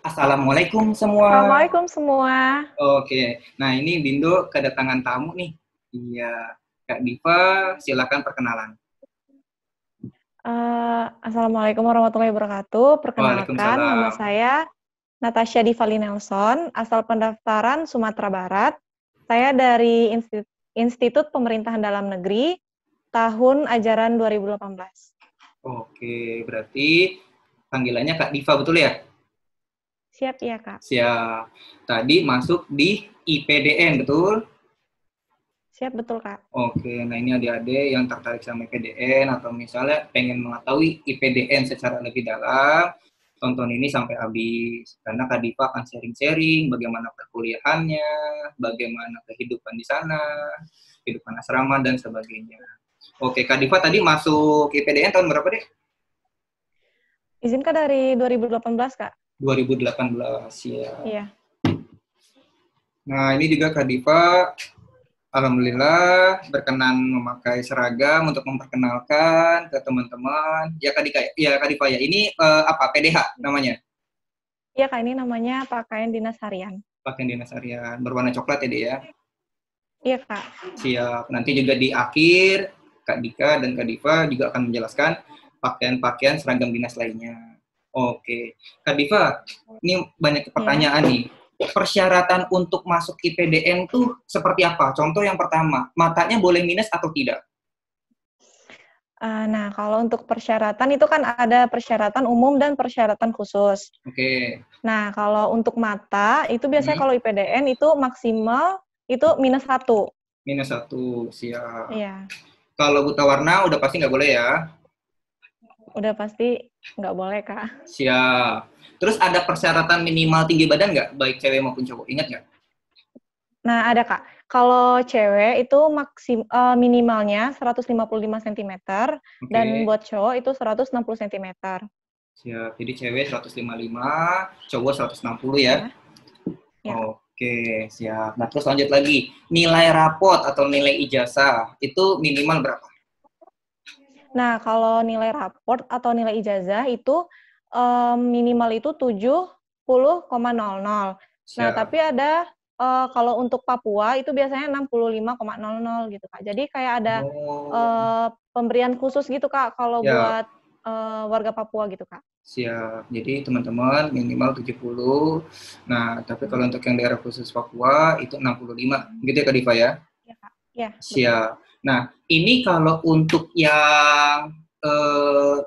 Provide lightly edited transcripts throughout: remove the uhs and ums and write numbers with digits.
Assalamualaikum semua. Assalamualaikum semua. Oke, nah ini Dindo kedatangan tamu nih. Iya, Kak Diva, silakan perkenalan. Assalamualaikum warahmatullahi wabarakatuh. Perkenalkan, nama Waalaikumsalam. saya Natasha Divali Nelson, asal pendaftaran Sumatera Barat. Saya dari Institut Pemerintahan Dalam Negeri, tahun ajaran 2018. Oke, berarti panggilannya Kak Diva, betul ya? Siap ya, Kak? Siap. Tadi masuk di IPDN, betul? Siap, betul, Kak. Oke, nah ini adik-adik yang tertarik sama IPDN atau misalnya pengen mengetahui IPDN secara lebih dalam, tonton ini sampai habis. Karena Kak Diva akan sharing-sharing bagaimana perkuliahannya, bagaimana kehidupan di sana, kehidupan asrama, dan sebagainya. Oke, Kak Diva tadi masuk IPDN tahun berapa deh? Izin, Kak, dari 2018, Kak? 2018, ya. Iya. Nah, ini juga Kak Diva alhamdulillah berkenan memakai seragam untuk memperkenalkan ke teman-teman. Ya Kak Dika, ya Kak Diva ya. Ini apa? PDH namanya. Iya, Kak, ini namanya pakaian dinas harian. Pakaian dinas harian berwarna coklat ya, Dek ya. Iya, Kak. Siap. Nanti juga di akhir Kak Dika dan Kak Diva juga akan menjelaskan pakaian-pakaian seragam dinas lainnya. Oke. Kak Diva, ini banyak Iya. pertanyaan nih. Persyaratan untuk masuk IPDN tuh seperti apa? Contoh yang pertama, matanya boleh minus atau tidak? Nah, kalau untuk persyaratan itu kan ada persyaratan umum dan persyaratan khusus. Oke. Nah, kalau untuk mata, itu biasanya Hmm. kalau IPDN itu maksimal itu -1. Minus satu, siap. Iya, Kalau buta warna udah pasti nggak boleh ya. udah pasti nggak boleh, Kak. Siap. Terus ada persyaratan minimal tinggi badan nggak, baik cewek maupun cowok? Ingat nggak? Nah, ada, Kak. Kalau cewek itu minimalnya 155 cm, dan Oke, buat cowok itu 160 cm. siap. Jadi cewek 155, cowok 160 ya. Ya, ya. Oke, siap. Nah, terus lanjut lagi. Nilai rapot atau nilai ijazah itu minimal berapa? Nah, kalau nilai raport atau nilai ijazah itu minimal itu 70,00. Nah, Siap. tapi ada kalau untuk Papua itu biasanya 65,00 gitu, Kak. Jadi kayak ada Oh, pemberian khusus gitu, Kak, kalau ya. buat warga Papua gitu, Kak. Siap. Jadi teman-teman minimal 70. Nah, tapi Hmm. kalau untuk yang daerah khusus Papua itu 65. Gitu ya Kak Diva ya? Ya, Kak. Ya, betul, Kak. Siap. Nah, ini kalau untuk yang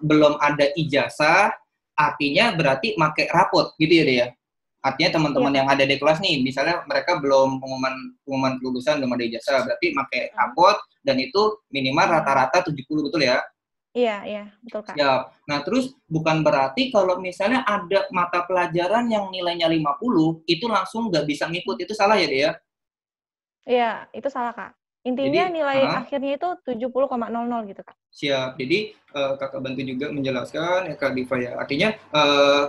belum ada ijazah, artinya berarti pakai rapot gitu ya, deh ya. Artinya Iya, teman-teman Kak. yang ada di kelas nih, misalnya mereka belum pengumuman kelulusan, belum ada ijazah, berarti pakai Hmm. rapot dan itu minimal Hmm. rata-rata 70, betul ya? Iya, iya, betul, Kak. Siap. Nah, terus bukan berarti kalau misalnya ada mata pelajaran yang nilainya 50, itu langsung nggak bisa ngikut. Itu salah ya, deh ya? Iya, itu salah, Kak. Intinya Jadi, nilai akhirnya itu 70,00 gitu, Kak. siap. Jadi kakak bantu juga menjelaskan ya Kak Diva ya. Artinya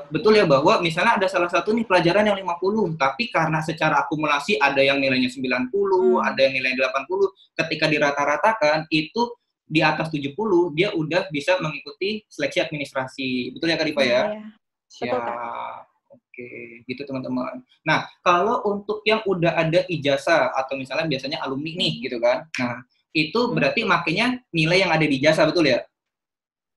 betul ya bahwa misalnya ada salah satu nih pelajaran yang 50, tapi karena secara akumulasi ada yang nilainya 90, ada Hmm. yang nilai 80, ketika dirata-ratakan itu di atas 70 dia udah bisa mengikuti seleksi administrasi. Betul ya Kak Diva Nah, ya? iya. Betul, Kak. Siap. Oke, gitu teman-teman. Nah, kalau untuk yang udah ada ijazah atau misalnya biasanya alumni nih Mhm. gitu kan. Nah, itu Mhm. berarti makanya nilai yang ada di ijazah, betul ya?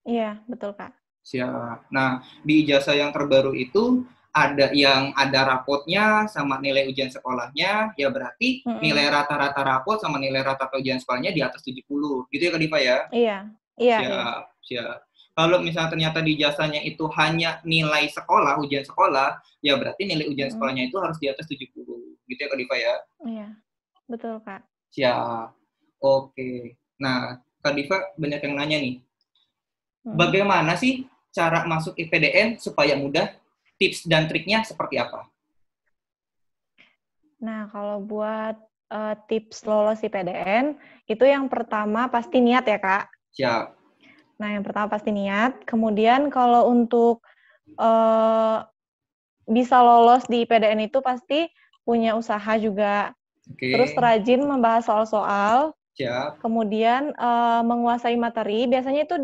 Iya, betul, Kak. Siap. Nah, di ijazah yang terbaru itu ada yang ada rapotnya sama nilai ujian sekolahnya, ya berarti nilai Mhm. rata-rata rapot sama nilai rata-rata ujian sekolahnya di atas 70. Gitu ya Kak Diva ya? Iya. Iya, iya. Siap, siap. Kalau misalnya ternyata di ijazahnya itu hanya nilai sekolah, ujian sekolah, ya berarti nilai ujian Mhm. sekolahnya itu harus di atas 70. Gitu ya Kak Diva ya? Iya, betul, Kak. Siap. Oke. Nah, Kak Diva banyak yang nanya nih. Mhm. Bagaimana sih cara masuk IPDN supaya mudah? Tips dan triknya seperti apa? Nah, kalau buat tips lolos IPDN, itu yang pertama pasti niat ya, Kak. Siap. Nah, yang pertama pasti niat. Kemudian kalau untuk eee, bisa lolos di IPDN itu pasti punya usaha juga. Terus Oke. rajin membahas soal-soal, Siap, Kemudian menguasai materi, biasanya itu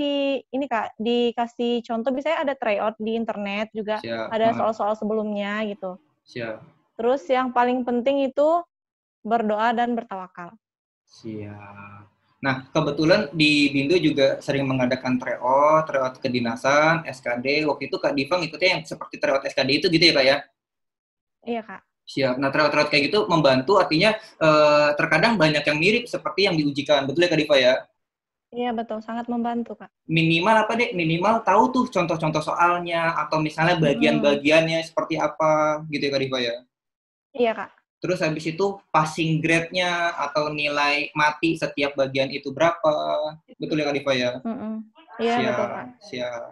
ini Kak, dikasih contoh, biasanya ada tryout di internet juga, siap, ada soal-soal sebelumnya gitu. siap, Terus yang paling penting itu berdoa dan bertawakal. siap. Nah, kebetulan di Bindo juga sering mengadakan tryout kedinasan, SKD. Waktu itu Kak Diva ngikutnya yang seperti tryout SKD itu gitu ya Kak ya? Iya Kak. Siap. Nah, tryout kayak gitu membantu, artinya terkadang banyak yang mirip seperti yang diujikan. Betul ya Kak Diva ya? Iya betul, sangat membantu Kak. Minimal apa deh? Minimal tahu tuh contoh-contoh soalnya, atau misalnya Mm-mm. bagian-bagiannya seperti apa, gitu ya Kak Diva ya? Iya Kak. Terus habis itu passing grade-nya atau nilai mati setiap bagian itu berapa. Betul ya Kak Diva ya? Mm-mm. Iya betul Kak. Siap, siap.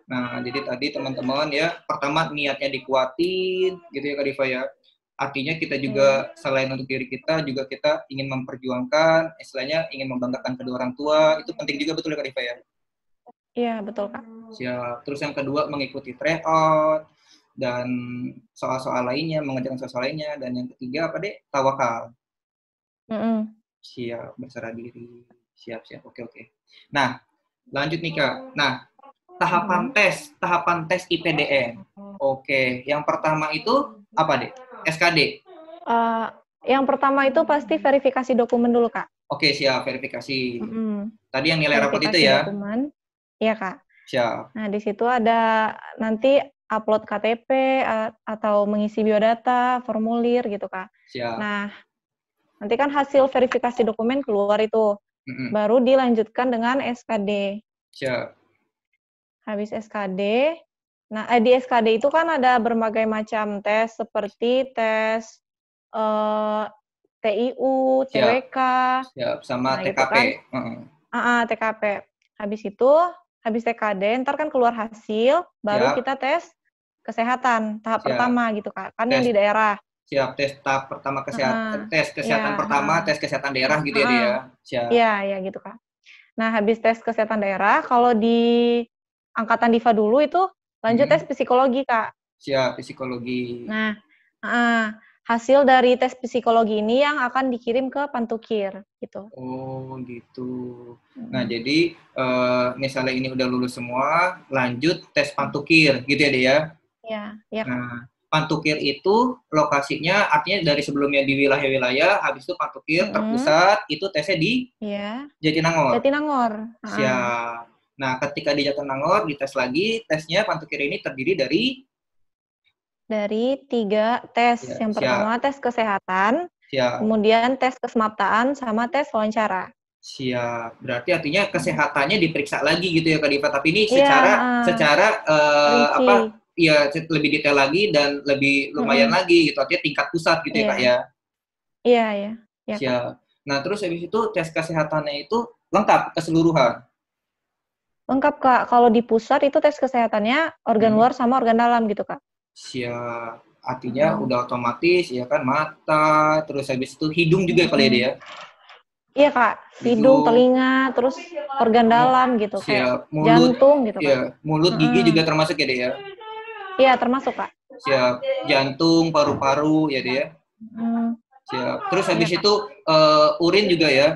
Nah, jadi tadi teman-teman ya, pertama niatnya dikuatin, gitu ya Kak Diva ya. Artinya kita Iya. juga selain untuk diri kita, juga kita ingin memperjuangkan, istilahnya ingin membanggakan kedua orang tua, itu penting juga, betul ya Kak Diva ya? Iya betul Kak. Siap. Terus yang kedua mengikuti tryout, dan soal-soal lainnya, mengerjakan soal lainnya, dan yang ketiga apa deh? Tawakal. Mm-mm. Siap, berserah diri. Siap, siap. Oke, oke. Nah, lanjut nih Kak. Nah, Mm-mm. tahapan tes IPDN. Oke, yang pertama itu apa deh? SKD. Eh, yang pertama itu pasti verifikasi dokumen dulu Kak. Oke, siap, verifikasi. Mm-mm. Tadi yang nilai rapot itu Verifikasi ya? dokumen. Iya Kak. Siap, Nah, di situ ada nanti upload KTP atau mengisi biodata, formulir gitu, Kak. siap. Nah, nanti kan hasil verifikasi dokumen keluar itu. Mm-mm. Baru dilanjutkan dengan SKD. Siap, Habis SKD, nah di SKD itu kan ada berbagai macam tes seperti tes eh, TIU, siap, TWK, siap. Sama nah itu TKP. kan. Heeh. TKP. Habis itu, habis TKD, ntar kan keluar hasil, baru Siap, kita tes kesehatan tahap siap. pertama gitu Kak. Kan yang Tes di daerah. siap tes tahap pertama Heeh. kesehatan, tes Iya, kesehatan pertama, heeh. tes kesehatan daerah gitu ya dia. Heeh. Ya? Siap, Iya, iya gitu Kak. Nah, habis tes kesehatan daerah, kalau di angkatan Diva dulu itu lanjut tes Mm-mm. psikologi Kak. Siap, psikologi. Nah, hasil dari tes psikologi ini yang akan dikirim ke Pantukir gitu. Oh gitu. Nah Mm. jadi misalnya ini udah lulus semua, lanjut tes pantukir gitu ya dia. Ya? Iya, iya Kak. Nah pantukir itu lokasinya artinya dari sebelumnya di wilayah-wilayah, habis itu pantukir Mm-mm. terpusat itu tesnya di Iya. Jatinangor. Jatinangor. Siap. Nah ketika di Jatinangor dites lagi, tesnya pantukir ini terdiri dari Dari 3 tes. ya, Yang pertama siap, tes kesehatan, siap, kemudian tes kesemaptaan, sama tes wawancara. siap. Berarti artinya Hmm. kesehatannya diperiksa lagi gitu ya Kak Diva. Tapi ini Iya, secara secara rinci. apa ya lebih detail lagi dan lebih lumayan Mm-mm. lagi gitu. Artinya tingkat pusat gitu ya Kak Iya, ya. iya, iya. Iya, Kak. Siap. Nah, terus habis itu tes kesehatannya itu lengkap keseluruhan. Lengkap, Kak. Kalau di pusat itu tes kesehatannya organ Mm-mm. luar sama organ dalam gitu, Kak. Siap. Artinya Mm-mm. udah otomatis ya kan mata, terus habis itu hidung juga kali ya dia. Mm-mm. Iya, Kak. Hidung, Hidung, telinga, terus organ dalam gitu. Kayak siap. Mulut, jantung gitu, Kak. ya, mulut, gigi Mm-mm. juga termasuk ya dia. Ya? Iya, termasuk, Kak. Siap. Jantung, paru-paru ya dia. Mm. Siap. Terus Iya, habis Kak. itu urin juga ya.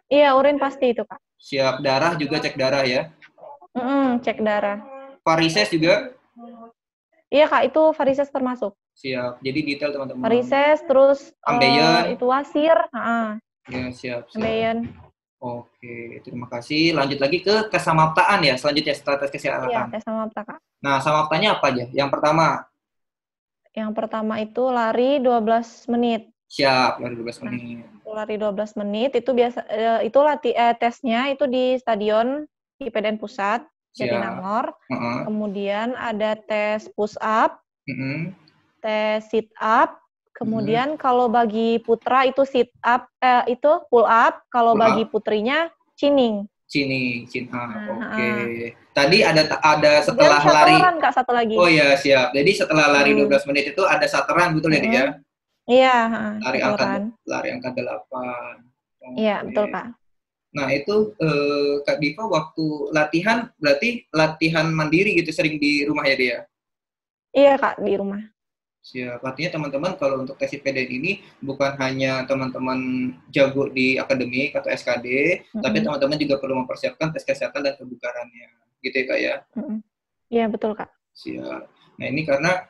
Iya, urin pasti itu, Kak. Siap. Darah juga cek darah ya. Cek darah. Varises juga. Iya, Kak. Itu varises termasuk. Siap. Jadi detail teman-teman. Varises, terus Ambeien. itu wasir, Ya, siap, siap. ambeien. Oke, terima kasih. Lanjut lagi ke kesamaptaan ya, selanjutnya setelah tes Iya, kesehatan. tes sama Kak. Nah, samaptanya apa aja? Yang pertama, Yang pertama itu lari 12 menit. siap, lari 12 Nah, menit. lari 12 menit itu biasa itu tesnya itu di Stadion IPDN Pusat Siap. Jatinangor. Heeh. Kemudian ada tes push up, Mm-mm. tes sit up. Mm-mm. Kemudian kalau bagi putra itu sit up itu pull up, kalau Pull bagi up, putrinya chinning. sini, chin up. Nah, Oke. Tadi ada kemudian setelah lari. shatoran Kak satu lagi. Oh ya, siap. Jadi setelah lari Mm, 12 menit itu ada sataran betul ya, Dik, mm-mm. ya? Iya, Lari angkat shatoran. lari angkat 8. Iya, betul Oke. Kak. Nah, itu Kak Diva waktu latihan berarti latihan mandiri gitu sering di rumah ya dia? Iya Kak, di rumah. Siap. Artinya teman-teman kalau untuk tes IPDN ini bukan hanya teman-teman jago di akademik atau SKD, tapi Mm-mm. teman-teman juga perlu mempersiapkan tes kesehatan dan kebugarannya. Gitu ya, Kak ya? Mm-mm. Iya, betul, Kak. Siap. Nah, ini karena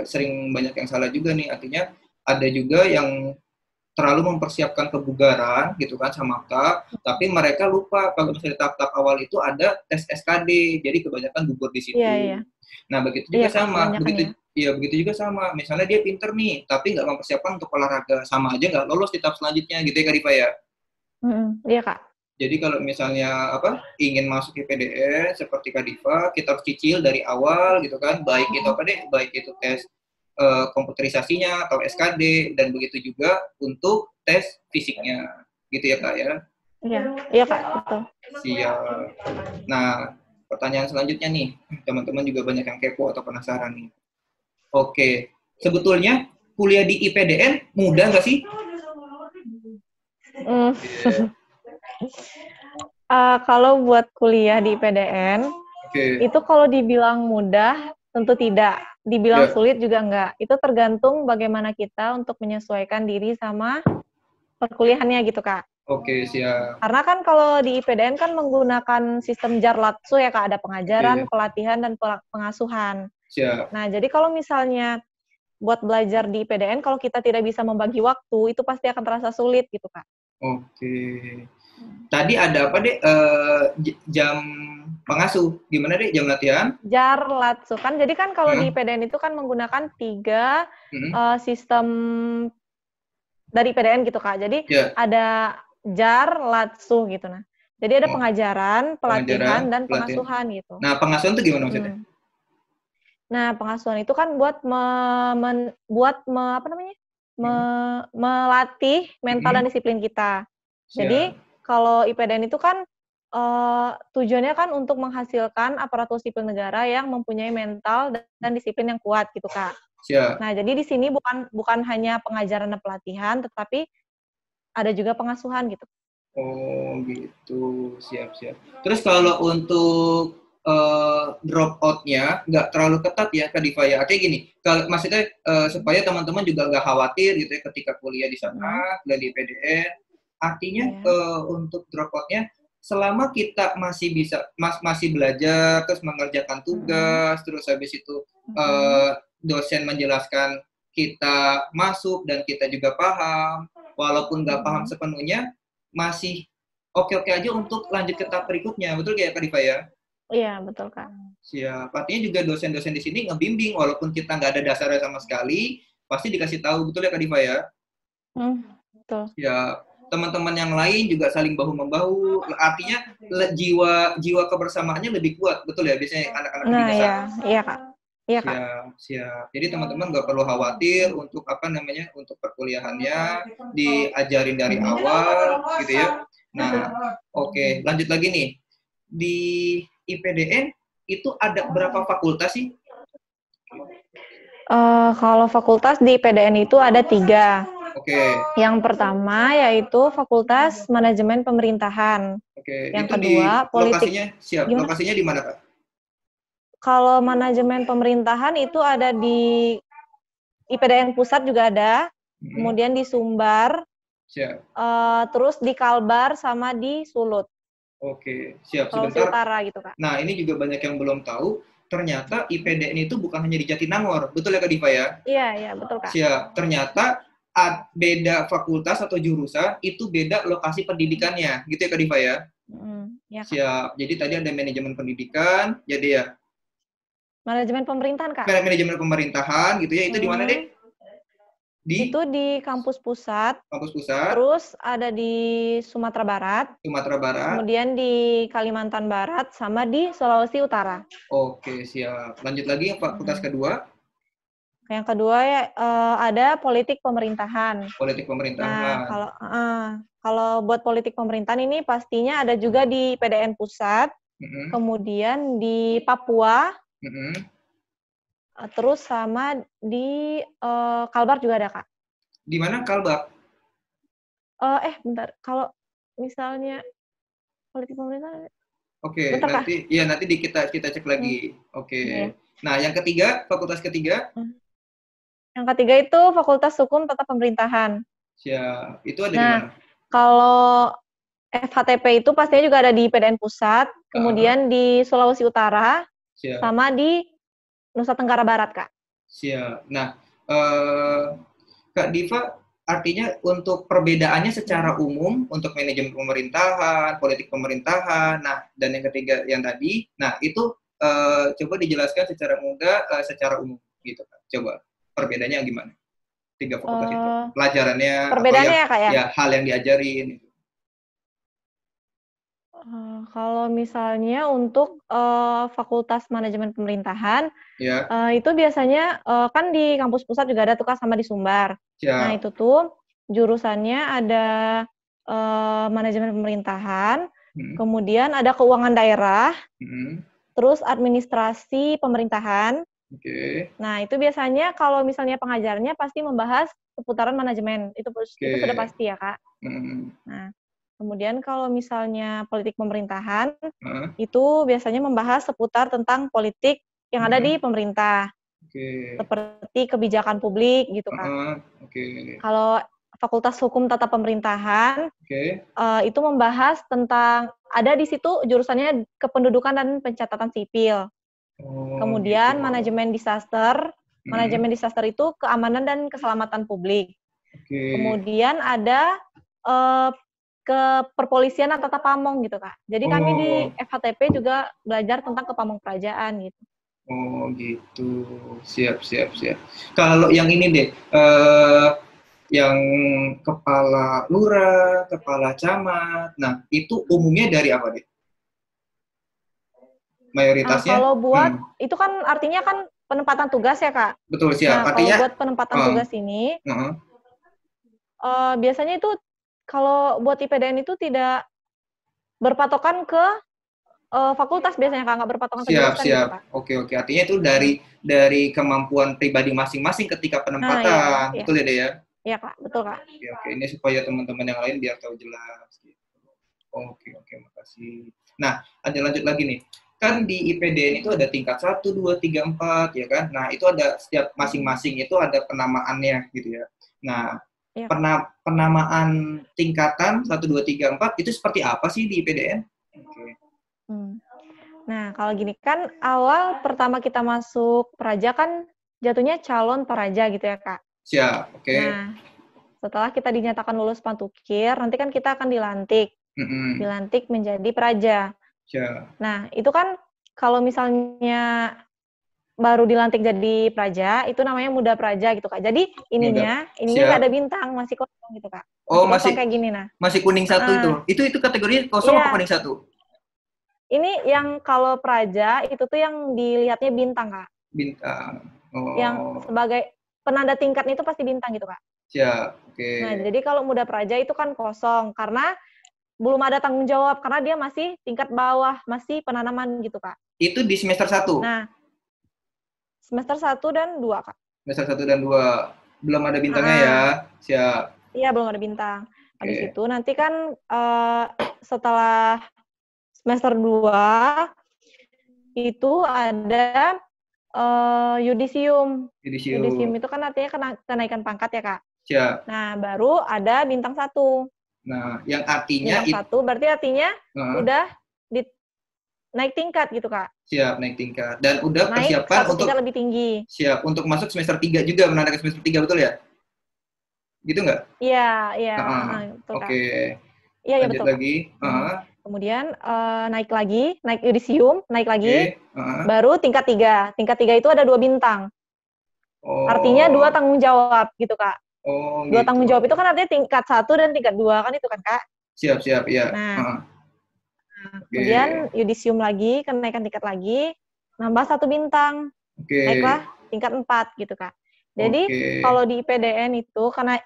sering banyak yang salah juga nih. Artinya ada juga yang terlalu mempersiapkan kebugaran gitu kan sama Kak, tapi mereka lupa kalau misalnya tahap-tahap awal itu ada tes SKD, jadi kebanyakan gugur di Iya, situ. iya. Nah, begitu Iya, juga Kak, sama, kebanyakan ya. begitu juga sama. Misalnya dia pinter nih, tapi nggak mempersiapkan untuk olahraga, sama aja nggak lolos di tahap selanjutnya, gitu ya Kak Diva ya. Mm-mm. Iya, Kak. Jadi kalau misalnya ingin masuk ke PDN seperti Kak Diva, kita harus cicil dari awal gitu kan, baik itu Mm-mm. apa deh, baik itu tes komputerisasinya atau SKD dan begitu juga untuk tes fisiknya, gitu ya Kak ya. Iya, iya, Kak, betul. Siap. Nah, pertanyaan selanjutnya nih, teman-teman juga banyak yang kepo atau penasaran nih. Oke, sebetulnya kuliah di IPDN mudah nggak sih? Mm. Oke, Kalau buat kuliah di PDN, oke, itu kalau dibilang mudah, tentu tidak. Dibilang ya, sulit juga enggak. Itu tergantung bagaimana kita untuk menyesuaikan diri sama perkuliahannya gitu, Kak. oke, siap, Karena kan kalau di IPDN kan menggunakan sistem Jarlatsu ya, Kak. Ada pengajaran, oke, pelatihan, dan pengasuhan. siap, Nah, jadi kalau misalnya buat belajar di IPDN, kalau kita tidak bisa membagi waktu, itu pasti akan terasa sulit gitu, Kak. oke. Tadi ada apa deh? Jam pengasuh, gimana deh jam latihan? Jarlatsu kan, jadi kan kalau di Hmm, IPDN itu kan menggunakan 3 hmm, sistem dari PDN gitu, Kak. Jadi ya, ada jar, latsu gitu. Nah, jadi ada oh, pengajaran, pengajaran, pelatihan, dan pelatihan. pengasuhan gitu. Nah, pengasuhan itu gimana maksudnya? Mm. Nah, pengasuhan itu kan buat apa namanya? Hmm, Melatih mental dan hmm, disiplin kita. Jadi siap. kalau IPDN itu kan tujuannya kan untuk menghasilkan aparatur sipil negara yang mempunyai mental dan disiplin yang kuat gitu, Kak. Siap. Nah, jadi di sini bukan bukan hanya pengajaran dan pelatihan, tetapi ada juga pengasuhan gitu. Oh, gitu. Siap, siap. Terus kalau untuk drop out-nya nggak terlalu ketat ya, Kak Diva ya. Artinya gini, kalau maksudnya supaya teman-teman juga nggak khawatir gitu ya ketika kuliah di sana, Hmm, kuliah di PDN. Artinya ya. untuk drop out-nya selama kita masih bisa masih belajar, terus mengerjakan Mm-mm. tugas, terus habis itu Mm-mm. dosen menjelaskan kita masuk dan kita juga paham, walaupun nggak paham Mm-mm. sepenuhnya, masih oke-oke aja untuk lanjut ke tahap berikutnya. Betul kayak Kak Diva ya? Iya, betul, Kak. Siap. Artinya juga dosen-dosen di sini ngebimbing, walaupun kita nggak ada dasarnya sama sekali, pasti dikasih tahu. Betul ya Kak Diva ya? Hmm, betul. Ya, teman-teman yang lain juga saling bahu-membahu. Artinya jiwa jiwa kebersamaannya lebih kuat. Betul ya? Biasanya anak-anak di Nah, sana. ya, iya, Kak. Iya, Kak. Siap, siap. Jadi teman-teman nggak perlu khawatir untuk apa namanya, untuk perkuliahannya diajarin dari Mm. awal, gitu ya. Nah, oke, lanjut lagi nih. Di IPDN itu ada berapa fakultas sih? Kalau fakultas di PDN itu ada 3. Oke, Yang pertama yaitu Fakultas Manajemen Pemerintahan. oke. Yang Itu di kedua, Politik. lokasinya siap. Gimana? Lokasinya di mana, Kak? Kalau manajemen pemerintahan itu ada di IPDN Pusat juga ada, Hmm, kemudian di Sumbar, siap. terus di Kalbar sama di Sulut, Oke, siap. Sulawesi Sebentar. Utara gitu, Kak. Nah, ini juga banyak yang belum tahu. Ternyata IPDN itu bukan hanya di Jatinangor. Betul ya, Kak Diva ya? Iya, iya, betul, Kak. Siap. Ternyata beda fakultas atau jurusan itu beda lokasi pendidikannya, gitu ya Kak Diva ya? Iya, Kak. Siap. Jadi tadi ada manajemen pendidikan, jadi ya Manajemen pemerintahan, Kak. manajemen pemerintahan gitu ya. Itu di mana deh? Mm, Di itu di kampus pusat, kampus pusat, terus ada di Sumatera Barat, Sumatera Barat. kemudian di Kalimantan Barat, sama di Sulawesi Utara. Oke, siap. Lanjut lagi yang fakultas Mm. kedua, Yang kedua ya ada politik pemerintahan. politik Nah, pemerintahan. kalau buat politik pemerintahan ini pastinya ada juga di PDN Pusat, Mm-mm, kemudian di Papua, mm-mm. terus sama di Kalbar juga ada, Kak. Di mana Kalbak? Bentar, kalau misalnya politik pemerintahan, Oke, bentar, Kak. nanti ya nanti kita cek Hmm, lagi. Oke. iya. Nah, yang ketiga, fakultas ketiga. Yang ketiga itu Fakultas Hukum Tata Pemerintahan. Siap. Itu ada di Nah, mana? kalau FHTP itu pastinya juga ada di PDN Pusat, Ah, kemudian di Sulawesi Utara, siap. sama di Nusa Tenggara Barat, Kak. Siap. Nah, eh, Kak Diva, artinya untuk perbedaannya secara umum untuk manajemen pemerintahan, politik pemerintahan, nah, dan yang ketiga yang tadi, nah itu coba dijelaskan secara mudah, secara umum gitu Kak. Coba perbedaannya gimana? Tiga fakultas itu, Eh, pelajarannya atau perbedaannya yang ya, Kak, ya? ya hal yang diajarin. Kalau misalnya untuk Fakultas Manajemen Pemerintahan, Ya, itu biasanya kan di kampus pusat juga ada tuh Kak, sama di Sumbar. Nah, siap. itu tuh jurusannya ada manajemen pemerintahan, Hmm, kemudian ada keuangan daerah, hmm, terus administrasi pemerintahan. oke, Nah, itu biasanya kalau misalnya pengajarnya pasti membahas seputaran manajemen. Itu sudah oke. pasti ya, Kak. Hmm, Nah, kemudian kalau misalnya politik pemerintahan, ah, itu biasanya membahas seputar tentang politik yang ada di hmm, pemerintah, oke. seperti kebijakan publik gitu, Kak. Oke, Kalau Fakultas Hukum Tata Pemerintahan, oke. itu membahas tentang, ada di situ jurusannya kependudukan dan pencatatan sipil. Oh, gitu. Kemudian Hmm, manajemen disaster itu keamanan dan keselamatan publik. oke. Kemudian ada eh, ke perpolisian atau tata pamong gitu, Kak. Jadi kami di Oh, FHTP juga belajar tentang kepamong kerajaan gitu. oh gitu. Siap, siap, siap. Kalau yang ini deh, yang kepala lurah, kepala camat. Nah, itu umumnya dari apa deh? Mayoritasnya? Kalau buat Hmm, itu kan artinya kan penempatan tugas ya, Kak. betul siap. Nah, kalau Artinya, buat penempatan uh, tugas ini uh, biasanya itu kalau buat IPDN itu tidak berpatokan ke fakultas, biasanya Kak, nggak berpatokan ke siap, jurusan gitu, siap. Kak. Oke, oke. Artinya itu Nah, dari kemampuan pribadi masing-masing ketika nah iya, penempatan. iya, Betul ya, deh ya? iya Kak, betul Kak. Oke, oke. Ini supaya teman-teman yang lain biar tahu jelas. Gitu. Oke, oke, makasih. Nah, ada lanjut lagi nih. Kan di IPDN itu ada tingkat 1, 2, 3, 4, ya kan? Nah, itu ada setiap masing-masing itu ada penamaannya gitu ya. Nah, Iya Kak. penamaan tingkatan 1, 2, 3, 4 itu seperti apa sih di IPDN? Oke. Hmm. Nah, kalau gini kan awal pertama kita masuk Praja kan jatuhnya calon Praja gitu ya, Kak. Siap, oke. Nah, setelah kita dinyatakan lulus Pantukir, nanti kan kita akan dilantik. Mm-mm. Dilantik menjadi Praja. Siap. Nah, itu kan kalau misalnya baru dilantik jadi Praja, itu namanya Muda Praja gitu, Kak. Jadi Mudah. ininya nggak Siap. ada bintang, masih kosong gitu, Kak. Oh, Masih kosong kayak gini, nah. masih kuning satu itu. Heeh. Itu kategorinya kosong apa Iya, kuning satu? ini yang kalau Praja itu tuh yang dilihatnya bintang, Kak. Bintang. Yang Oh, sebagai penanda tingkatnya itu pasti bintang gitu, Kak. siap. Oke. Nah, jadi kalau Muda Praja itu kan kosong karena belum ada tanggung jawab karena dia masih tingkat bawah, masih penanaman gitu, Kak. Itu di semester satu. Nah, semester 1 dan 2, Kak. Semester 1 dan 2. Belum ada bintangnya ya. Ah, Siap. iya belum ada bintang. Habis Oke. itu nanti kan setelah semester 2 itu ada yudisium. Yudisium Yudisium. itu kan artinya kenaikan pangkat ya, Kak. Siap. Nah, baru ada bintang 1. Nah, yang artinya Bintang 1 berarti artinya uh, udah di, naik tingkat gitu, Kak. siap naik tingkat dan udah Naik persiapan satu tingkat untuk lebih tinggi. siap untuk masuk semester 3 juga menandakan semester 3 betul ya? Gitu nggak? Iya, iya, betul, Kak. Oke. Iya, iya Lanjut betul, Kak. lagi. Hmm. Kemudian naik lagi, naik yudisium, naik lagi, Oke. baru tingkat 3. Tingkat 3 itu ada 2 bintang. Artinya 2 Oh, tanggung jawab gitu, Kak. oh 2 gitu. tanggung jawab itu kan artinya tingkat 1 dan tingkat 2 kan itu kan, Kak. Siap, siap, ya. Nah, Oke. kemudian yudisium lagi, kenaikan tingkat lagi, nambah 1 bintang. Oke. Naiklah tingkat 4 gitu, Kak. Jadi Oke. kalau di IPDN itu karena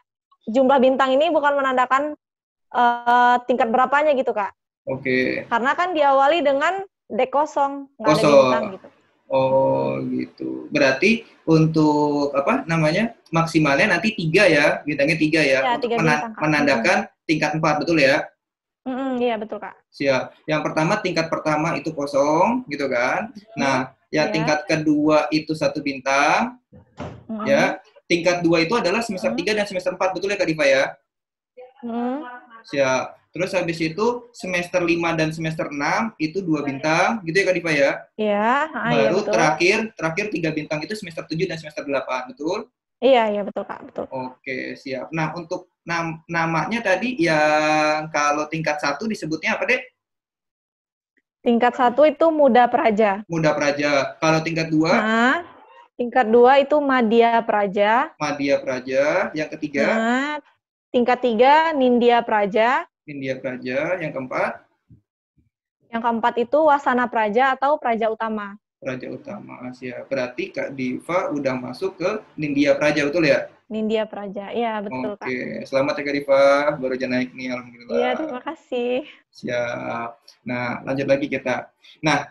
jumlah bintang ini bukan menandakan tingkat berapanya gitu, Kak. Oke. Karena kan diawali dengan dek kosong, nggak ada bintang Kosong. gitu. Oh, gitu. Berarti untuk apa namanya maksimalnya nanti 3 ya, bintangnya 3 ya, Iya, untuk 3 bintang, Kak. menandakan tingkat 4 betul ya? Iya, betul, Kak. Siap. Yang pertama tingkat pertama itu kosong, gitu kan? Nah, yang Iya. tingkat kedua itu 1 bintang, ya. tingkat 2 itu adalah semester 3 dan semester 4, betul ya Kak Diva ya? Siap. Terus habis itu semester 5 dan semester 6 itu 2 bintang, gitu ya Kak Diva ya? Iya, iya Baru betul. terakhir 3 bintang itu semester 7 dan semester 8, betul? Iya betul Kak, betul. Oke, siap. Nah, untuk namanya tadi yang kalau tingkat 1 disebutnya apa, Dek? Tingkat 1 itu Muda Praja. Muda Praja. Kalau tingkat 2? Tingkat 2 itu Madya Praja. Madya Praja. Yang ketiga? Tingkat 3 Nindya Praja. Nindya Praja. Yang keempat? Yang keempat itu Wasana Praja atau Praja Utama. Praja Utama, siap. Berarti Kak Diva udah masuk ke Nindya Praja, betul ya? Nindya Praja, iya betul Kak. Oke, selamat ya Kak Diva, baru aja naik nih, alhamdulillah. Iya, terima kasih. Siap. Nah, lanjut lagi kita. Nah,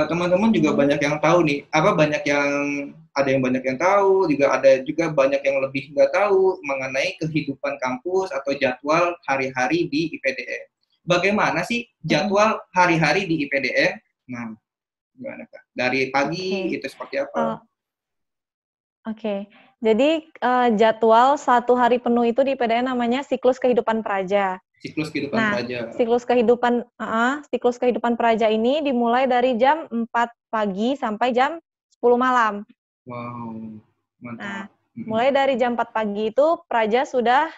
teman-teman juga banyak yang tahu nih, ada yang banyak yang tahu, juga ada juga banyak yang lebih nggak tahu mengenai kehidupan kampus atau jadwal hari-hari di IPDN. Bagaimana sih jadwal hari-hari di IPDN? Nah, gimana Kak? Dari pagi itu seperti apa? Oke. Jadi jadwal 1 hari penuh itu di IPDN namanya siklus kehidupan praja. Siklus kehidupan praja. Siklus kehidupan praja ini dimulai dari jam 4 pagi sampai jam 10 malam. Wow, mantap. Nah, mulai dari jam 4 pagi itu praja sudah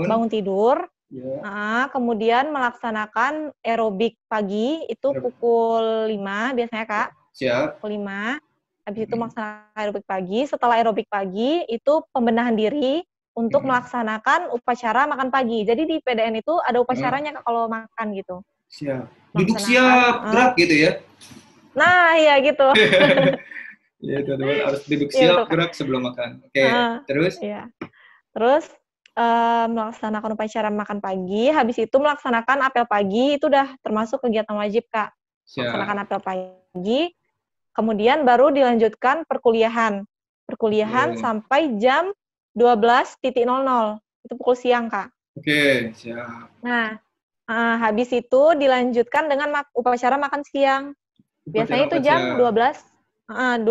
bangun tidur. Yeah. Kemudian melaksanakan aerobik pagi itu pukul 5 biasanya Kak. Siap. Pukul 5. Habis itu melaksanakan aerobik pagi. Setelah aerobik pagi itu pembenahan diri untuk melaksanakan upacara makan pagi. Jadi di PDN itu ada upacaranya Kak kalau makan gitu. Siap. Duduk siap, gerak gitu ya. Nah, iya gitu. Iya, teman-teman harus duduk siap, gerak sebelum makan. Oke, terus? Iya. Terus melaksanakan upacara makan pagi, habis itu melaksanakan apel pagi, itu udah termasuk kegiatan wajib, Kak. Melaksanakan apel pagi, kemudian baru dilanjutkan perkuliahan. Sampai jam 12.00, itu pukul siang, Kak. Oke, siap. Nah, habis itu dilanjutkan dengan upacara makan siang. Biasanya itu jam 12.30.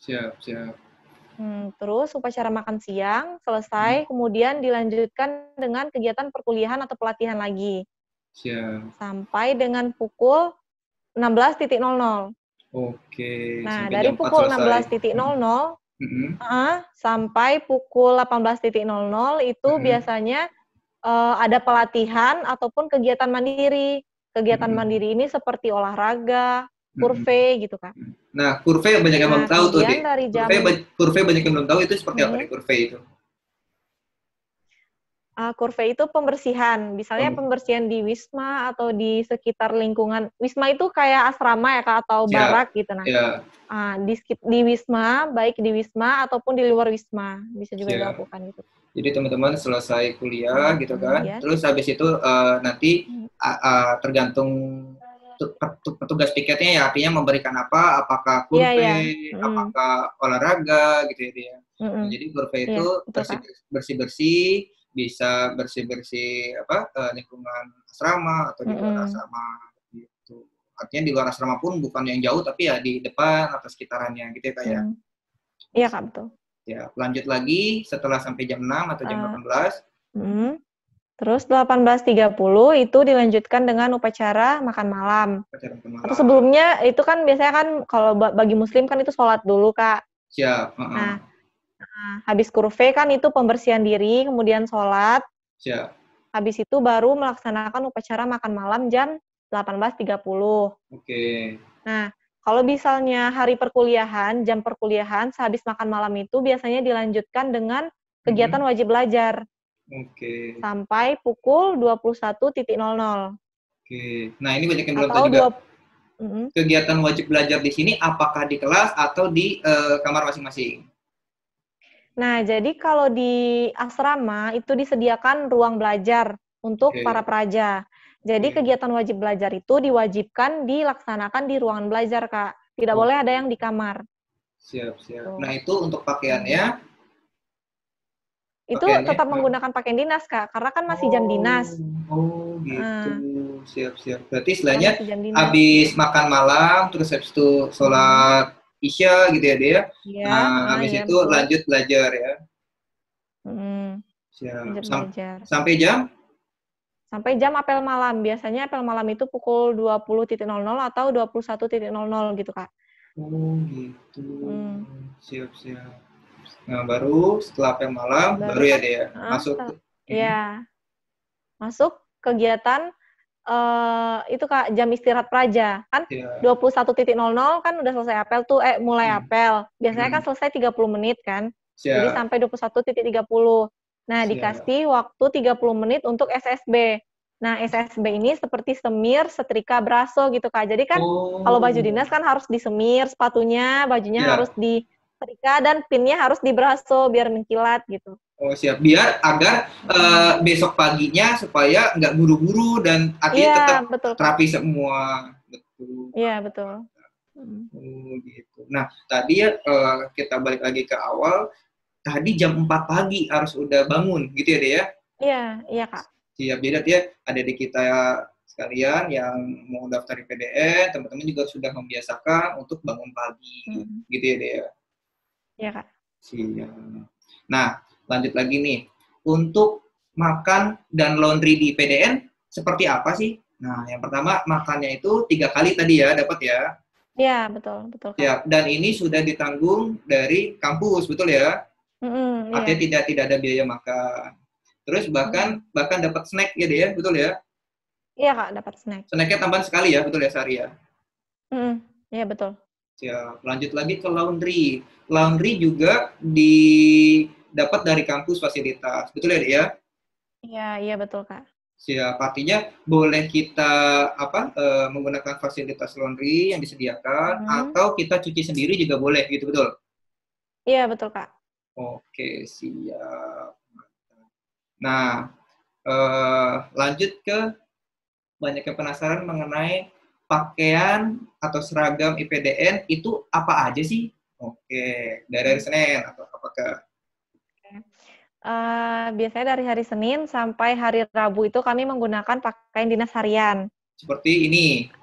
Siap. Terus upacara makan siang selesai, kemudian dilanjutkan dengan kegiatan perkuliahan atau pelatihan lagi. Siap. Sampai dengan pukul 16.00. Oke. Nah, dari pukul 16.00 sampai pukul 18.00 itu biasanya ada pelatihan ataupun kegiatan mandiri. Kegiatan mandiri ini seperti olahraga, kurve gitu Kak. Nah, kurve banyak yang belum tahu tuh, Dek. Kurve banyak yang belum tahu itu seperti apa nih kurve itu? Kurve itu pembersihan, misalnya pembersihan di Wisma atau di sekitar lingkungan. Wisma itu kayak asrama ya Kak, atau barak gitu. Nah, di Wisma, baik di Wisma ataupun di luar Wisma, bisa juga dilakukan gitu. Jadi teman-teman selesai kuliah gitu kan, terus habis itu nanti tergantung petugas piketnya ya, artinya memberikan apa, apakah kurve, apakah olahraga gitu ya. Nah, jadi kurve itu bersih-bersih, bisa bersih-bersih lingkungan asrama atau di luar asrama gitu. Artinya di luar asrama pun bukan yang jauh, tapi ya di depan atau sekitarannya gitu ya Kak ya. Iya Kak, betul. Ya, lanjut lagi setelah sampai jam 6 atau jam 18. Terus 18.30 itu dilanjutkan dengan upacara makan malam. Atau sebelumnya itu kan biasanya kan kalau bagi muslim kan itu sholat dulu Kak. Siap. Nah, habis kurve kan itu pembersihan diri, kemudian sholat. Siap. Habis itu baru melaksanakan upacara makan malam jam 18.30. Oke. Nah, kalau misalnya hari perkuliahan, jam perkuliahan, sehabis makan malam itu biasanya dilanjutkan dengan kegiatan wajib belajar. Oke. Sampai pukul 21.00. Oke. Nah, ini banyak yang belum tahu juga. Kegiatan wajib belajar di sini apakah di kelas atau di kamar masing-masing? Nah, jadi kalau di asrama itu disediakan ruang belajar untuk para praja. Jadi kegiatan wajib belajar itu diwajibkan dilaksanakan di ruangan belajar, Kak. Tidak boleh ada yang di kamar. Siap. Nah, itu untuk pakaiannya? Itu tetap menggunakan pakaian dinas, Kak. Karena kan masih jam dinas. Oh, gitu. Siap. Berarti istilahnya habis makan malam, terus habis itu sholat Isya gitu ya, Dek ya. Iya, Nah, habis iya itu betul. lanjut belajar ya. Siap. Lanjut belajar. Sampai jam? Sampai jam apel malam. Biasanya apel malam itu pukul 20.00 atau 21.00 gitu, Kak. Oh, gitu. Hmm. Siap. Nah, baru setelah apel malam, baru Baru ya kan, deh ya, masuk. ya, masuk kegiatan itu Kak, jam istirahat praja. Kan Ya. 21.00 kan udah selesai apel tuh, mulai apel. Biasanya kan selesai 30 menit kan. Jadi Siap. sampai 21.30. Nah, Siap. dikasih waktu 30 menit untuk SSB. Nah, SSB ini seperti semir, setrika, braso gitu Kak. Jadi kan kalau baju dinas kan harus disemir sepatunya, bajunya harus Ya. disetrika, dan pinnya harus dibraso biar mengkilat gitu. Oh, siap. Biar agar besok paginya supaya nggak buru-buru dan artinya Iya, tetap betul Kak. rapi semua. Betul. Iya, betul. Oh, gitu. Nah, tadi ya kita balik lagi ke awal. Tadi jam 4 pagi harus udah bangun, gitu ya, Dek ya? Iya Kak. Siap. Jadi ya, adik-adik kita sekalian yang mau daftar di PDN, teman-teman juga sudah membiasakan untuk bangun pagi, gitu ya, Dek ya? Iya, Kak. Siap. Nah, lanjut lagi nih. Untuk makan dan laundry di PDN, seperti apa sih? Nah, yang pertama, makannya itu 3 kali tadi ya, dapat ya? Iya, betul Kak. Siap. Dan ini sudah ditanggung dari kampus, betul ya? Artinya Iya. tidak ada biaya makan. Terus bahkan dapat snack ya deh ya, betul ya? Iya Kak, dapat snack. Snacknya tambahan sekali ya, betul ya sehari ya? Iya betul. Siap. Lanjut lagi ke laundry. Laundry juga didapat dari kampus fasilitas, betul ya deh ya? Iya betul Kak. Siap. Artinya boleh kita menggunakan fasilitas laundry yang disediakan atau kita cuci sendiri juga boleh, gitu betul? Iya betul Kak. Oke, siap. Nah, lanjut ke banyak yang penasaran mengenai pakaian atau seragam IPDN itu apa aja sih? Oke, dari hari Senin atau apakah? Biasanya dari hari Senin sampai hari Rabu itu kami menggunakan pakaian dinas harian. Seperti ini.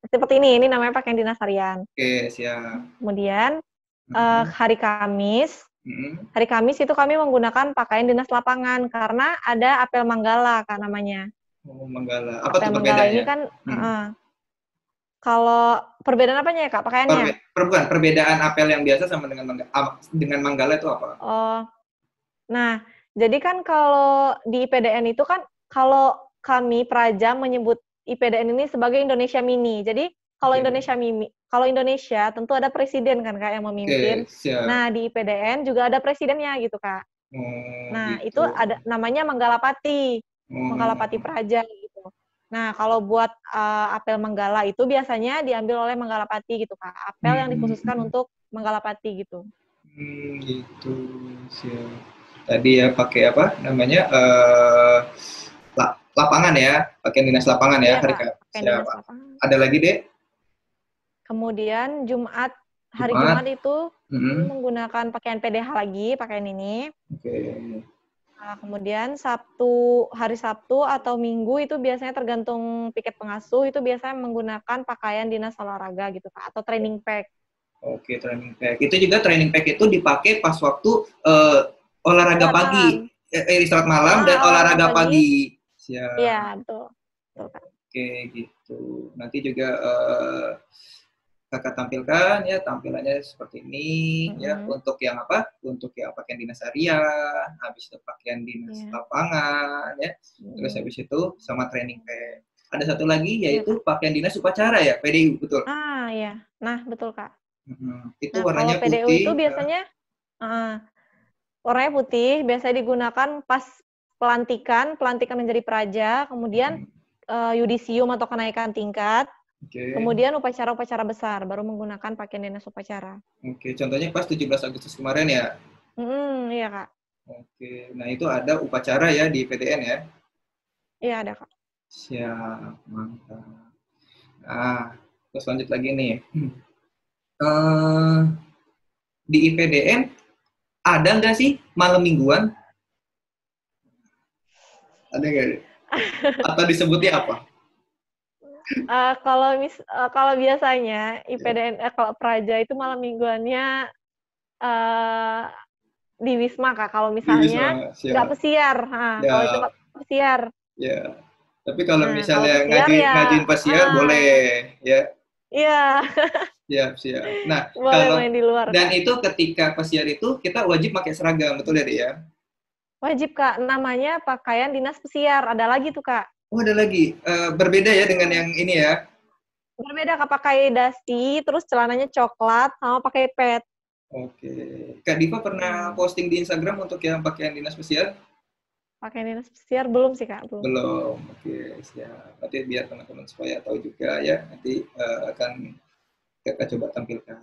Seperti ini namanya pakaian dinas harian. Oke, siap. Kemudian hari Kamis, hari Kamis itu kami menggunakan pakaian dinas lapangan karena ada apel Manggala Kak namanya. Oh, Manggala. Apa apel tuh Manggala ini perbedaannya? kan kalau perbedaan apanya ya Kak pakaiannya? Perbedaan apel yang biasa sama dengan Manggala itu apa? Oh, nah jadi kan kalau di IPDN itu kan kalau kami Praja menyebut IPDN ini sebagai Indonesia Mini. Jadi kalau Indonesia tentu ada presiden kan Kak yang memimpin. Nah di IPDN juga ada presidennya gitu Kak. Nah gitu. itu ada namanya Manggalapati, Manggalapati Praja gitu. Nah kalau buat apel Manggala itu biasanya diambil oleh Manggalapati gitu Kak. Apel yang dikhususkan untuk Manggalapati gitu. Gitu. Siap. Tadi ya pakai apa namanya lapangan ya, pakaian dinas lapangan ya, hari dinas lapangan. Ada lagi deh? Kemudian hari Jumat itu menggunakan pakaian PDH lagi, pakaian ini. Nah, kemudian hari Sabtu atau Minggu itu biasanya tergantung piket pengasuh, itu biasanya menggunakan pakaian dinas olahraga gitu Kak, atau training pack. Oke, training pack. Itu juga training pack itu dipakai pas waktu olahraga pagi, istirahat malam dan olahraga pagi. Siap. Iya, betul. Oke, gitu. Nanti juga kakak tampilkan ya tampilannya seperti ini ya untuk yang apa? Untuk yang pakaian dinas harian, habis itu pakaian dinas lapangan ya. Terus habis itu sama training pack. Ada satu lagi yaitu pakaian dinas upacara ya, PDU, betul? Iya. Nah, betul Kak. Itu warnanya kalau PDU putih. itu biasanya warnanya putih, biasanya digunakan pas pelantikan menjadi praja, kemudian yudisium atau kenaikan tingkat, kemudian upacara-upacara besar, baru menggunakan pakaian dinas upacara. Oke, contohnya pas 17 Agustus kemarin ya? Iya Kak. Oke, nah itu ada upacara ya di PDN ya? Iya ada Kak. Siap, mantap. Nah, terus lanjut lagi nih. Di IPDN ada nggak sih malam mingguan? Ada nggak? Atau disebutnya apa? Kalau biasanya IPDN kalau Praja itu malam mingguannya di Wisma Kak. Kalau Di misalnya Wisma, nggak siap. pesiar, kalau itu Ya, nggak pesiar. ya. Tapi kalau Nah, kalau misalnya pesiar ya, ngajuin pesiar boleh, ya. iya, Siap, siap. Nah, boleh kalau main di luar dan Kak. itu ketika pesiar itu kita wajib pakai seragam, betul ya, Dek, ya? Wajib Kak, namanya pakaian dinas pesiar. Ada lagi tuh Kak. Oh, ada lagi. Berbeda ya dengan Hmm. yang ini ya. Berbeda Kak, pakai dasi, terus celananya coklat, sama pakai pet. Oke. Kak Diva pernah Hmm. posting di Instagram untuk yang pakaian dinas pesiar? Pakaian dinas pesiar belum sih Kak, belum. Belum. Oke, siap. Nanti biar teman-teman supaya tahu juga ya. Nanti akan kita coba tampilkan.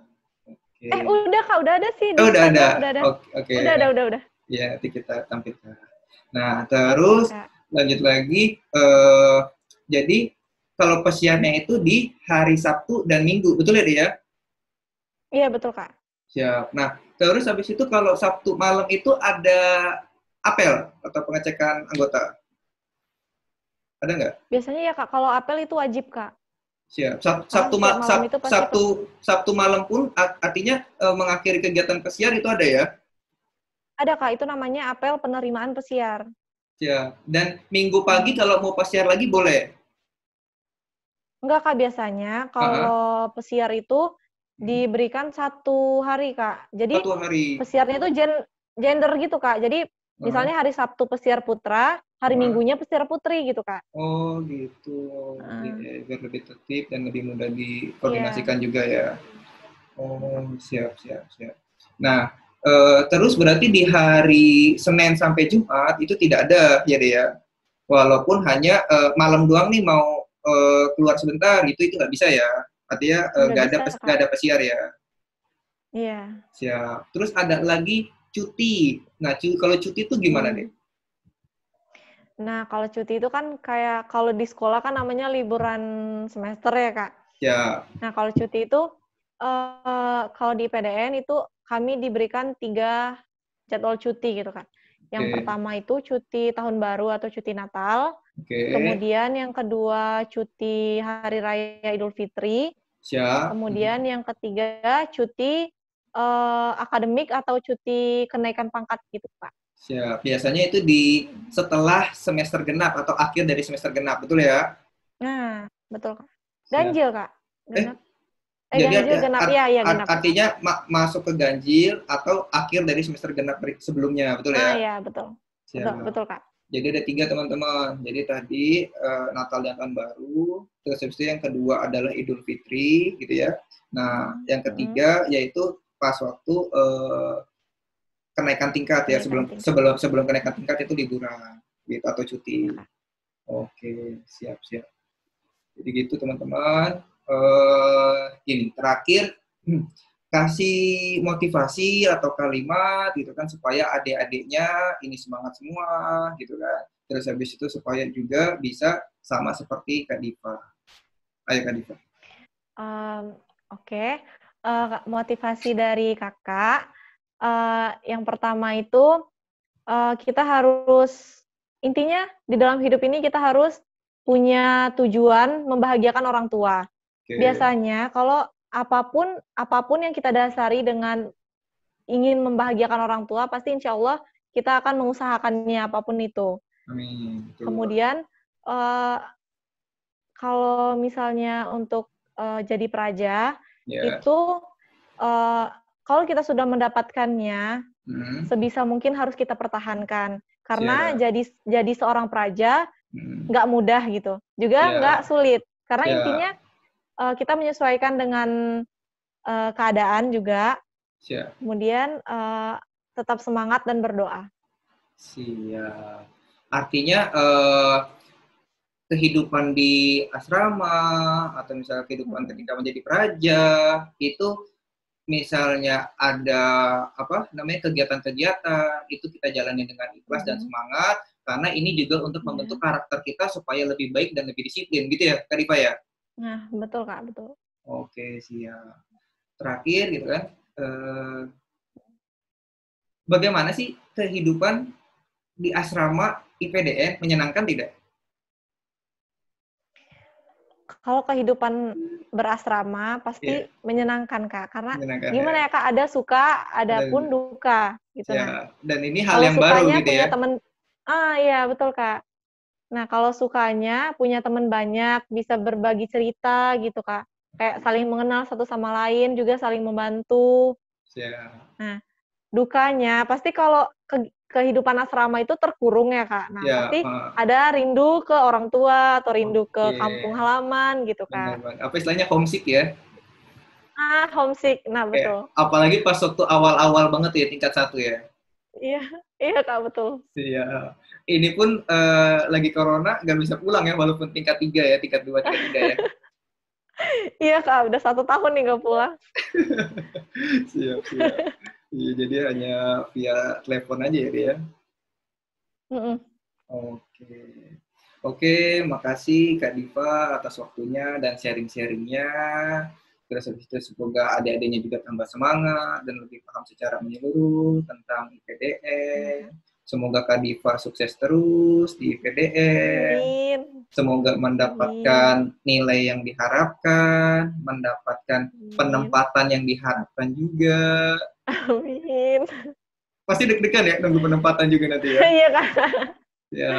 Oke. Udah Kak, udah ada sih di Oh, udah ada. Instagram, udah ada. Oke, oke. Udah. Ya, nanti kita tampilkan. Nah, Oke terus Kak. lanjut lagi. Jadi kalau pesiarnya itu di hari Sabtu dan Minggu, betul ya, dia? Iya betul Kak. Siap. Nah, terus habis itu kalau Sabtu malam itu ada apel atau pengecekan anggota, ada nggak? Biasanya ya Kak, kalau apel itu wajib Kak. Siap. Karena setiap malam itu pasti Sabtu malam pun artinya mengakhiri kegiatan pesiar itu ada ya? ada Kak, itu namanya apel penerimaan pesiar. Siap. Dan Minggu pagi kalau mau pesiar lagi boleh? Enggak Kak, biasanya Uh-huh. kalau pesiar itu diberikan 1 hari Kak. Jadi Satu hari. pesiarnya itu gender gitu Kak. Jadi Uh-huh. misalnya hari Sabtu pesiar putra, hari Uh-huh. Minggunya pesiar putri gitu Kak. Oh gitu, biar lebih tertib dan lebih mudah Iya. dikoordinasikan juga ya. Oh siap siap siap. Nah terus berarti di hari Senin sampai Jumat itu tidak ada ya deh ya. Walaupun hanya malam doang nih mau keluar sebentar gitu itu nggak bisa ya. Artinya Nggak bisa nggak Kak. ada pesiar ya. Iya. Siap. Terus ada lagi cuti. Nah kalau cuti itu gimana deh? Nah, kalau cuti itu kan kayak kalau di sekolah kan namanya liburan semester ya, Kak. Ya. Nah, kalau cuti itu, kalau di PDN itu kami diberikan 3 jadwal cuti gitu, Kak. Yang Oke. pertama itu cuti tahun baru atau cuti Natal, Oke. kemudian yang kedua cuti Hari Raya Idul Fitri, Siap. kemudian yang ketiga cuti akademik atau cuti kenaikan pangkat gitu, Pak. Siap. Biasanya itu di setelah semester genap atau akhir dari semester genap, betul ya? Nah, betul, Kak. Siap. Ganjil, Kak. Eh, Genap. jadi Ganjil, genap. Iya, genap. artinya masuk ke ganjil atau akhir dari semester genap sebelumnya, betul ya? Ya, betul. Betul, Siap. betul, Kak. Jadi ada 3 teman-teman. Jadi tadi Natal dan Tahun Baru, terus habis itu yang kedua adalah Idul Fitri, gitu ya. Nah, yang ketiga yaitu pas waktu kenaikan tingkat ya Kenaikan tingkat. sebelum kenaikan tingkat itu liburan gitu atau cuti. Ya, Oke, siap siap. Jadi gitu teman-teman. Ini terakhir kasih motivasi atau kalimat gitu kan supaya adik-adiknya ini semangat semua gitu kan. Terus habis itu supaya juga bisa sama seperti Kak Diva. Ayo Kak Diva. Oke. Motivasi dari kakak. Yang pertama itu kita harus, intinya di dalam hidup ini kita harus punya tujuan membahagiakan orang tua. Oke. Biasanya kalau apapun yang kita dasari dengan ingin membahagiakan orang tua, pasti insya Allah kita akan mengusahakannya apapun itu. Amin. Betul. Kemudian kalau misalnya untuk jadi praja, itu kalau kita sudah mendapatkannya, sebisa mungkin harus kita pertahankan. Karena jadi seorang praja nggak mudah gitu. Juga nggak sulit. Karena intinya kita menyesuaikan dengan keadaan juga. Kemudian tetap semangat dan berdoa. Siap. Artinya kehidupan di asrama atau misalnya kehidupan ketika menjadi praja itu misalnya ada kegiatan-kegiatan itu kita jalani dengan ikhlas dan semangat karena ini juga untuk membentuk karakter kita supaya lebih baik dan lebih disiplin gitu ya Kak Diva ya. Nah betul Kak, betul. Oke siap. Terakhir gitu kan, bagaimana sih kehidupan di asrama IPDN, menyenangkan tidak? Kalau kehidupan berasrama pasti Iya, menyenangkan, Kak. Karena menyenangkan ya. gimana ya, Kak, ada suka, ada pun Dan duka gitu. Nah, ya, dan ini hal kalau yang baru sukanya gitu ya. punya temen, iya betul, Kak. Nah, kalau sukanya punya teman banyak, bisa berbagi cerita gitu, Kak. Kayak saling mengenal satu sama lain, juga saling membantu. Ya, Nah, dukanya pasti kalau kehidupan asrama itu terkurung ya, Kak. Nah, ya, pasti ada rindu ke orang tua atau rindu ke oke, kampung halaman gitu, benar Kak. banget. Apa istilahnya homesick ya? Homesick. Nah, Kayak, betul. apalagi pas waktu awal-awal banget ya tingkat 1 ya. Iya, iya, Kak, betul. Iya. Ini pun lagi corona nggak bisa pulang ya, walaupun tingkat 3 ya, tingkat 2, tingkat 3 ya. Iya, Kak, udah 1 tahun nih nggak pulang. Siap, siap. Iya, jadi hanya via telepon aja ya dia. Mhm. Oke. Oke, makasih Kak Diva atas waktunya dan sharing-sharingnya. Terus habis itu semoga adik-adiknya juga tambah semangat dan lebih paham secara menyeluruh tentang Iya, IPDN. Kak. Semoga Kak Diva sukses terus di IPDN. Amin. Semoga Amin. mendapatkan nilai yang diharapkan, mendapatkan Amin. penempatan yang diharapkan juga. Amin. Pasti deg-degan ya nunggu penempatan juga nanti ya. Iya, Kak. Ya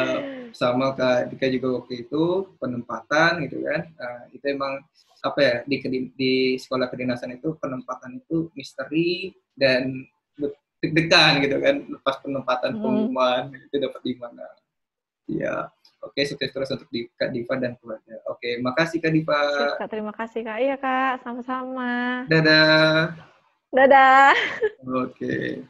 sama Kak Dika juga waktu itu penempatan gitu kan. Nah, itu emang apa ya di sekolah kedinasan itu penempatan itu misteri dan deg-degan gitu kan pas penempatan Mhm. pengumuman itu dapat di mana. Ya, oke sukses terus untuk Kak Diva dan keluarga. Oke, makasih Kak Diva. Siap, Kak. Terima kasih, Kak. Iya, Kak. Sama-sama. Dadah. Dadah. Oke.